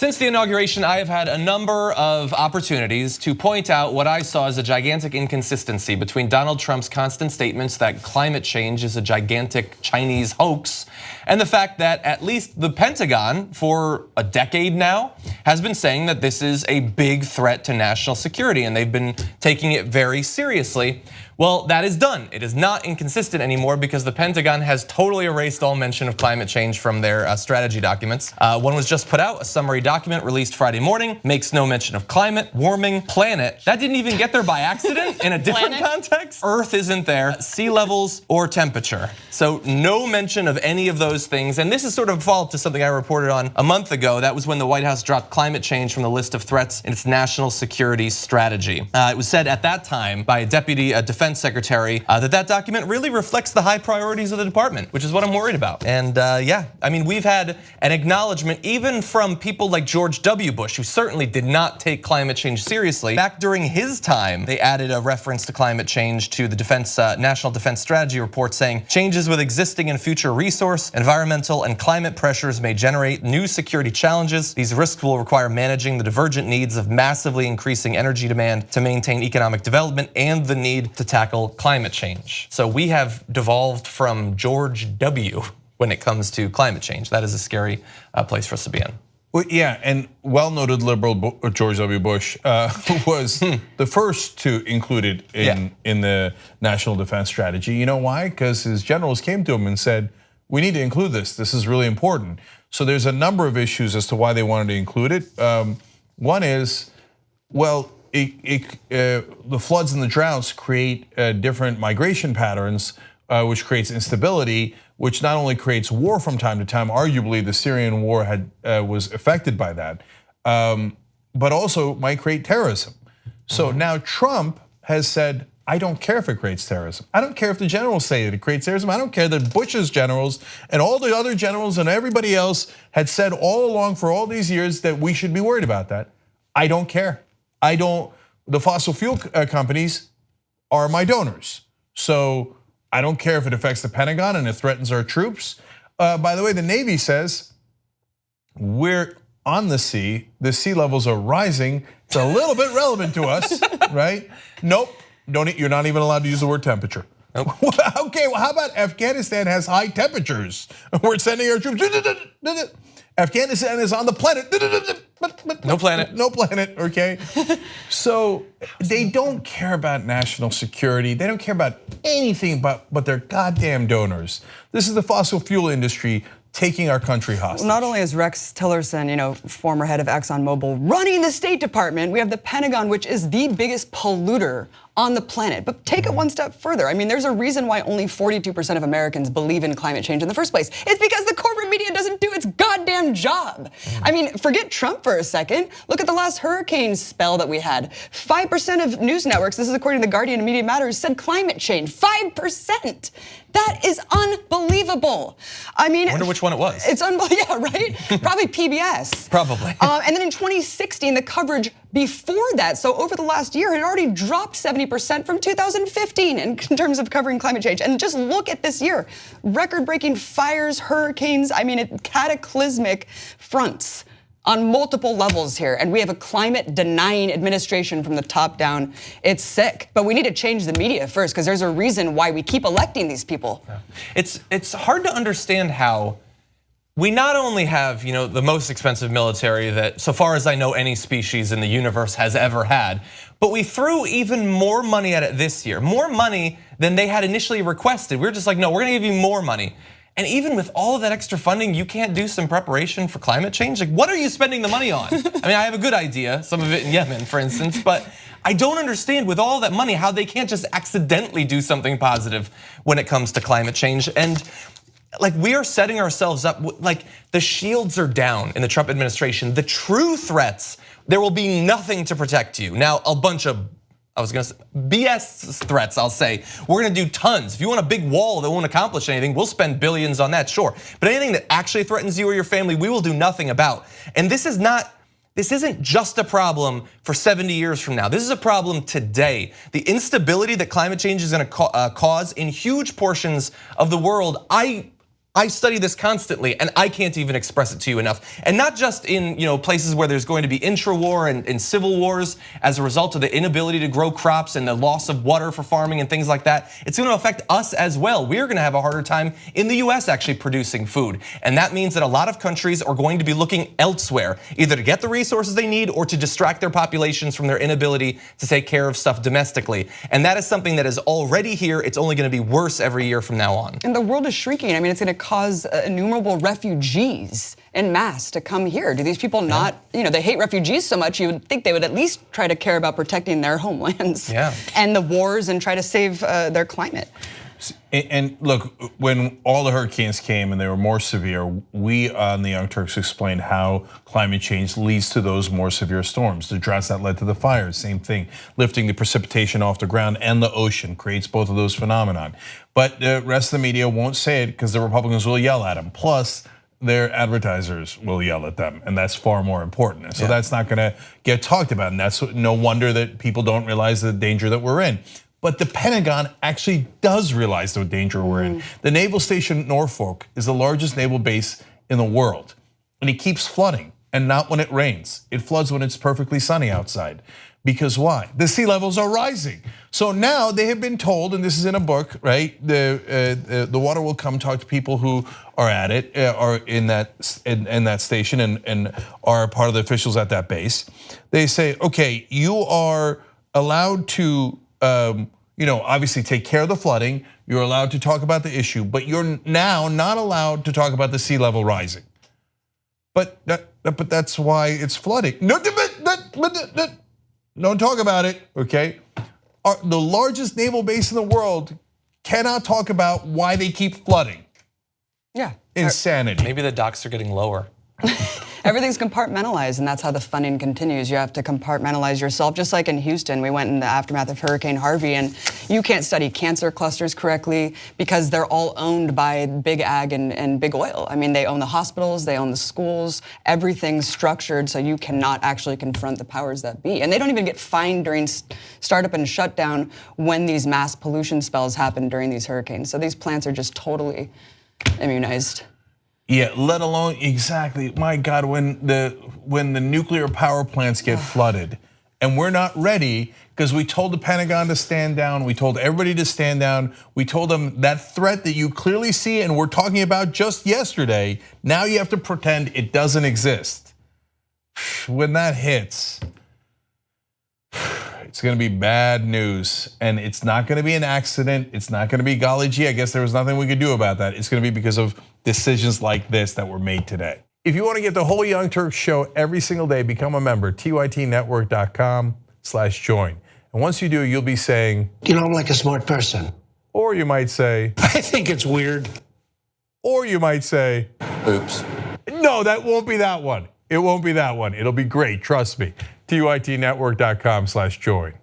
Since the inauguration, I have had a number of opportunities to point out what I saw as a gigantic inconsistency between Donald Trump's constant statements that climate change is a gigantic Chinese hoax and the fact that at least the Pentagon, for a decade now, has been saying that this is a big threat to national security and they've been taking it very seriously. Well, that is done. It is not inconsistent anymore because the Pentagon has totally erased all mention of climate change from their strategy documents. One was just put out, a summary document released Friday morning, makes no mention of climate, warming, planet. That didn't even get there by accident in a different context. Earth isn't there, sea levels or temperature. So no mention of any of those things. And this is sort of a follow-up to something I reported on a month ago. That was when the White House dropped climate change from the list of threats in its national security strategy. It was said at that time by a deputy Defense Secretary that document really reflects the high priorities of the department, which is what I'm worried about. And yeah, I mean, we've had an acknowledgement even from people like George W. Bush, who certainly did not take climate change seriously. Back during his time, they added a reference to climate change to the National Defense Strategy report, saying changes with existing and future resource, environmental, and climate pressures may generate new security challenges. These risks will require managing the divergent needs of massively increasing energy demand to maintain economic development and the need to tackle climate change. So we have devolved from George W. when it comes to climate change. That is a scary place for us to be in. Well, yeah, and well-noted liberal George W. Bush was the first to include it in the National Defense Strategy. You know why? Because his generals came to him and said, we need to include this. This is really important. So there's a number of issues as to why they wanted to include it. One is, well, the floods and the droughts create different migration patterns, which creates instability, which not only creates war from time to time. Arguably, the Syrian war was affected by that, but also might create terrorism. So now Trump has said, I don't care if it creates terrorism. I don't care if the generals say that it creates terrorism. I don't care that Bush's generals and all the other generals and everybody else had said all along for all these years that we should be worried about that. I don't care. The fossil fuel companies are my donors. So I don't care if it affects the Pentagon and it threatens our troops. By the way, the Navy says we're on the sea levels are rising. It's a little bit relevant to us, right? Nope, you're not even allowed to use the word temperature. Nope. Okay, well, how about Afghanistan has high temperatures? We're sending our troops. Afghanistan is on the planet. No planet. No planet, okay? So they don't care about national security. They don't care about anything but their goddamn donors. This is the fossil fuel industry taking our country hostage. Not only is Rex Tillerson, former head of ExxonMobil, running the State Department, we have the Pentagon, which is the biggest polluter on the planet. But take it one step further. I mean, there's a reason why only 42% of Americans believe in climate change in the first place. It's because the corporate media doesn't do its goddamn job. I mean, forget Trump for a second. Look at the last hurricane spell that we had. 5% of news networks, this is according to The Guardian and Media Matters, said climate change. 5%. That is unbelievable. I mean, I wonder which one it was. It's unbelievable, yeah, right? Probably PBS. Probably. And then in 2016, the coverage before that, so over the last year, had already dropped 70% from 2015 in terms of covering climate change. And just look at this year, record-breaking fires, hurricanes, I mean, cataclysmic fronts on multiple levels here, and we have a climate denying administration from the top down. It's sick, but we need to change the media first, because there's a reason why we keep electing these people. It's hard to understand how we not only have the most expensive military that, so far as I know, any species in the universe has ever had, but we threw even more money at it this year, more money than they had initially requested. We were just like, no, we're gonna give you more money. And even with all of that extra funding, you can't do some preparation for climate change? Like, what are you spending the money on? I mean, I have a good idea, some of it in Yemen, for instance, but I don't understand with all that money how they can't just accidentally do something positive when it comes to climate change. And like, we are setting ourselves up, like the shields are down in the Trump administration. The true threats, there will be nothing to protect you. Now, a bunch of BS threats, I'll say. We're gonna do tons. If you want a big wall that won't accomplish anything, we'll spend billions on that, sure. But anything that actually threatens you or your family, we will do nothing about. And this isn't just a problem for 70 years from now. This is a problem today. The instability that climate change is gonna cause in huge portions of the world, I study this constantly, and I can't even express it to you enough. And not just in places where there's going to be intra-war and civil wars as a result of the inability to grow crops and the loss of water for farming and things like that. It's going to affect us as well. We're going to have a harder time in the US actually producing food. And that means that a lot of countries are going to be looking elsewhere, either to get the resources they need or to distract their populations from their inability to take care of stuff domestically. And that is something that is already here. It's only going to be worse every year from now on. And the world is shrinking. I mean, it's going to cause innumerable refugees en masse to come here. Do these people not, they hate refugees so much, you would think they would at least try to care about protecting their homelands and the wars and try to save their climate. And look, when all the hurricanes came and they were more severe, we on the Young Turks explained how climate change leads to those more severe storms. The droughts that led to the fires, same thing. Lifting the precipitation off the ground and the ocean creates both of those phenomenon. But the rest of the media won't say it because the Republicans will yell at them. Plus, their advertisers will yell at them, and that's far more important. And so that's not gonna get talked about, and that's no wonder that people don't realize the danger that we're in. But the Pentagon actually does realize the danger we're in. The Naval Station Norfolk is the largest naval base in the world, and it keeps flooding, and not when it rains. It floods when it's perfectly sunny outside. Because why? The sea levels are rising. So now they have been told, and this is in a book, right? The water will come talk to people who are at it, are in that station, and are part of the officials at that base. They say, okay, you are allowed to, obviously take care of the flooding. You're allowed to talk about the issue, but you're now not allowed to talk about the sea level rising. But that's why it's flooding. No, don't talk about it, okay? The largest naval base in the world cannot talk about why they keep flooding. Yeah. Insanity. Maybe the docks are getting lower. Everything's compartmentalized, and that's how the funding continues. You have to compartmentalize yourself, just like in Houston. We went in the aftermath of Hurricane Harvey, and you can't study cancer clusters correctly because they're all owned by big ag and big oil. I mean, they own the hospitals, they own the schools, everything's structured so you cannot actually confront the powers that be. And they don't even get fined during startup and shutdown when these mass pollution spells happen during these hurricanes. So these plants are just totally immunized. Yeah, let alone, exactly, my God, when the nuclear power plants get flooded, and we're not ready because we told the Pentagon to stand down, we told everybody to stand down, we told them that threat that you clearly see and we're talking about just yesterday, now you have to pretend it doesn't exist. When that hits, it's gonna be bad news, and it's not gonna be an accident. It's not gonna be, golly gee, I guess there was nothing we could do about that. It's gonna be because of decisions like this that were made today. If you wanna get the whole Young Turks show every single day, become a member, tytnetwork.com/join. And once you do, you'll be saying, I'm like a smart person. Or you might say, I think it's weird. Or you might say, oops. No, that won't be that one. It won't be that one. It'll be great, trust me. tytnetwork.com/join.